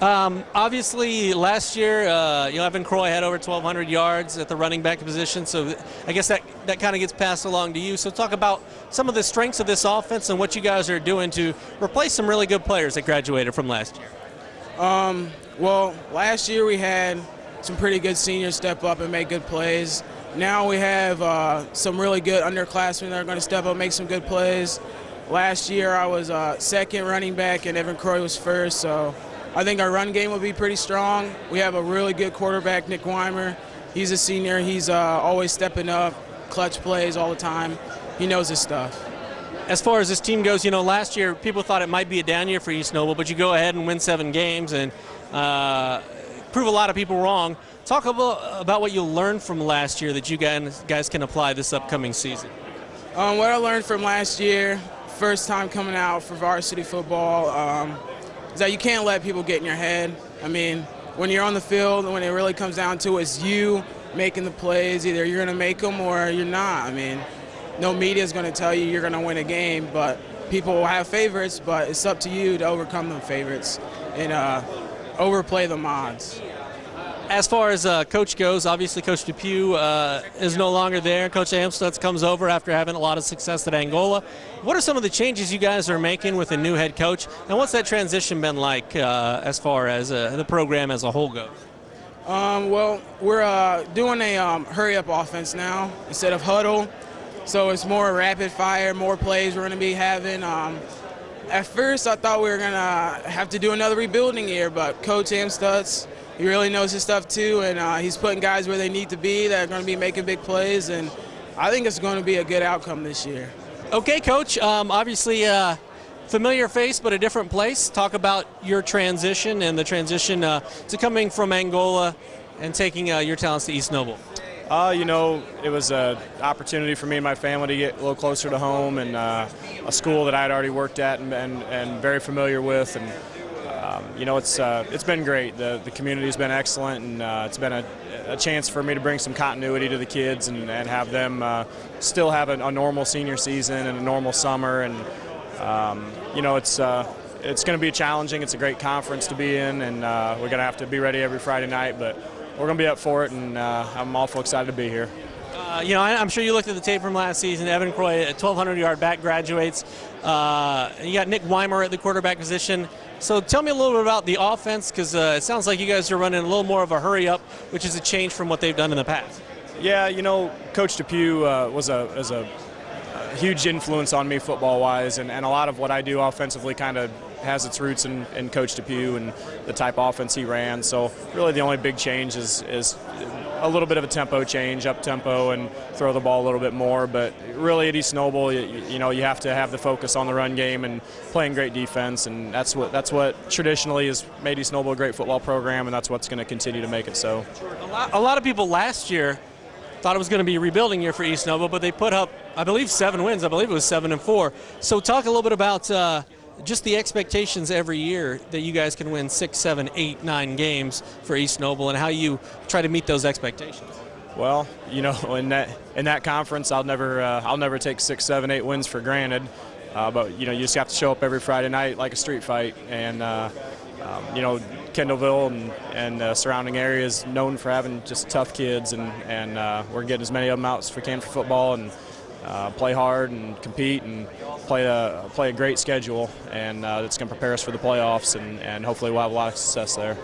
Obviously, last year, Evan Croy had over 1,200 yards at the running back position, so I guess that kind of gets passed along to you. So talk about some of the strengths of this offense and what you guys are doing to replace some really good players that graduated from last year. Well, last year we had some pretty good seniors step up and make good plays. Now we have some really good underclassmen that are going to step up and make some good plays. Last year I was second running back and Evan Croy was first, so I think our run game will be pretty strong. We have a really good quarterback, Nick Weimer. He's a senior. He's always stepping up, clutch plays all the time. He knows his stuff. As far as this team goes, last year people thought it might be a down year for East Noble, but you go ahead and win 7 games and prove a lot of people wrong. Talk about what you learned from last year that you guys can apply this upcoming season. What I learned from last year, first time coming out for varsity football, is that you can't let people get in your head. I mean, when you're on the field, when it really comes down to it, it's you making the plays. Either you're going to make them or you're not. I mean, no media is going to tell you you're going to win a game, but people will have favorites, but it's up to you to overcome them favorites and overplay the odds. As far as coach goes, obviously Coach Depew is no longer there. Coach Amstutz comes over after having a lot of success at Angola. What are some of the changes you guys are making with a new head coach, and what's that transition been like as far as the program as a whole goes? Well, we're doing a hurry-up offense now instead of huddle, so it's more rapid fire, more plays we're going to be having. At first, I thought we were going to have to do another rebuilding year, but Coach Amstutz, he really knows his stuff too, and he's putting guys where they need to be that are going to be making big plays, and I think it's going to be a good outcome this year. Okay, Coach, obviously familiar face but a different place. Talk about your transition and the transition to coming from Angola and taking your talents to East Noble. It was an opportunity for me and my family to get a little closer to home and a school that I had already worked at and very familiar with. And it's been great. The community's been excellent, and it's been a chance for me to bring some continuity to the kids and have them still have a normal senior season and a normal summer. And it's going to be challenging. It's a great conference to be in, and we're going to have to be ready every Friday night. But we're going to be up for it, and I'm awful excited to be here. I'm sure you looked at the tape from last season. Evan Croy, a 1,200-yard back, graduates. You got Nick Weimer at the quarterback position. So tell me a little bit about the offense, because it sounds like you guys are running a little more of a hurry-up, which is a change from what they've done in the past. Yeah, Coach Depew was a huge influence on me football-wise, and a lot of what I do offensively kind of has its roots in Coach Depew and the type of offense he ran. So really the only big change is a little bit of a tempo change, up tempo, and throw the ball a little bit more. But really at East Noble, you have to have the focus on the run game and playing great defense, and that's what traditionally has made East Noble a great football program, and that's what's going to continue to make it so. A lot of people last year thought it was going to be a rebuilding year for East Noble, but they put up, I believe, 7 wins. I believe it was 7-4. So talk a little bit about just the expectations every year that you guys can win 6, 7, 8, 9 games for East Noble, and how you try to meet those expectations. Well, in that conference, I'll never take 6, 7, 8 wins for granted. But you just have to show up every Friday night like a street fight, and Kendallville and surrounding areas known for having just tough kids, and we're getting as many of them out as we can for football, and play hard and compete and play a great schedule, and it's going to prepare us for the playoffs, and hopefully we'll have a lot of success there.